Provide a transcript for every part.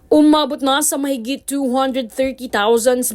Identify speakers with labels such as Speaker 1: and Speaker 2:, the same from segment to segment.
Speaker 1: Umabot na sa mahigit 230,000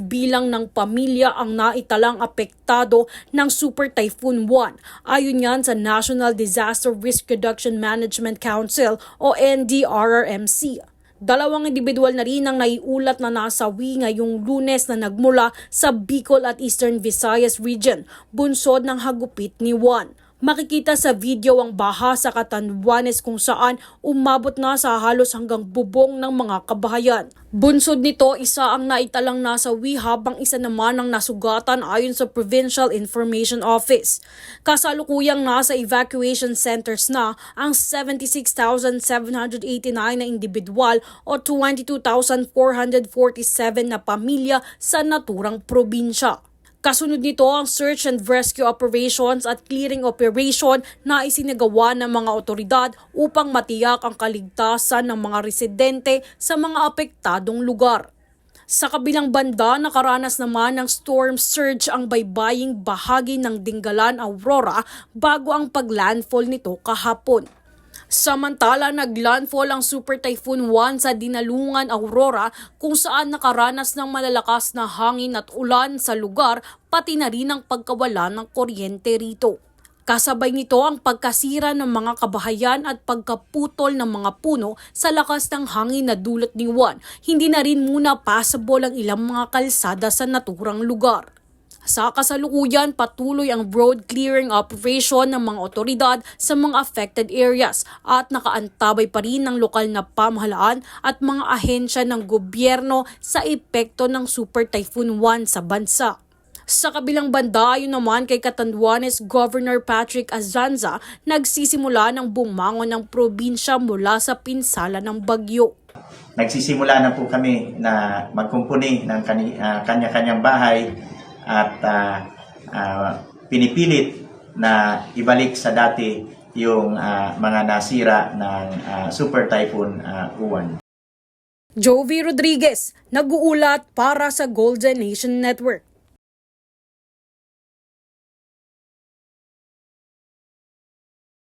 Speaker 1: bilang ng pamilya ang naitalang apektado ng Super Typhoon 1. Ayon yan sa National Disaster Risk Reduction Management Council o NDRRMC. Dalawang individual na rin ang naiulat na nasawi ngayong Lunes na nagmula sa Bicol at Eastern Visayas region, bunsod ng hagupit ni Juan. Makikita sa video ang baha sa Catanduanes kung saan umabot na sa halos hanggang bubong ng mga kabahayan. Bunsod nito, isa ang naitalang nasawi habang isa naman ang nasugatan ayon sa Provincial Information Office. Kasalukuyang nasa evacuation centers na ang 76,789 na individual o 22,447 na pamilya sa naturang probinsya. Kasunod nito ang search and rescue operations at clearing operation na isinagawa ng mga otoridad upang matiyak ang kaligtasan ng mga residente sa mga apektadong lugar. Sa kabilang banda, nakaranas naman ng storm surge ang baybaying bahagi ng Dingalan, Aurora bago ang paglandfall nito kahapon. Samantala, naglandfall ang Super Typhoon 1 sa Dinalungan, Aurora kung saan nakaranas ng malalakas na hangin at ulan sa lugar pati na rin ang pagkawala ng kuryente rito. Kasabay nito ang pagkasira ng mga kabahayan at pagkaputol ng mga puno sa lakas ng hangin na dulot ni Juan. Hindi na rin muna passable ang ilang mga kalsada sa naturang lugar. Sa kasalukuyan, patuloy ang road clearing operation ng mga otoridad sa mga affected areas at nakaantabay pa rin ng lokal na pamahalaan at mga ahensya ng gobyerno sa epekto ng Super Typhoon 1 sa bansa. Sa kabilang banda, ayon naman kay Catanduanes Governor Patrick Azanza, nagsisimula ng bumangon ng probinsya mula sa pinsala ng bagyo.
Speaker 2: Nagsisimula na po kami na magkumpuni ng kanya-kanyang bahay at pinipilit na ibalik sa dati yung mga nasira ng Super Typhoon Uwan.
Speaker 1: Jovi Rodriguez, nag-uulat para sa Golden Nation Network.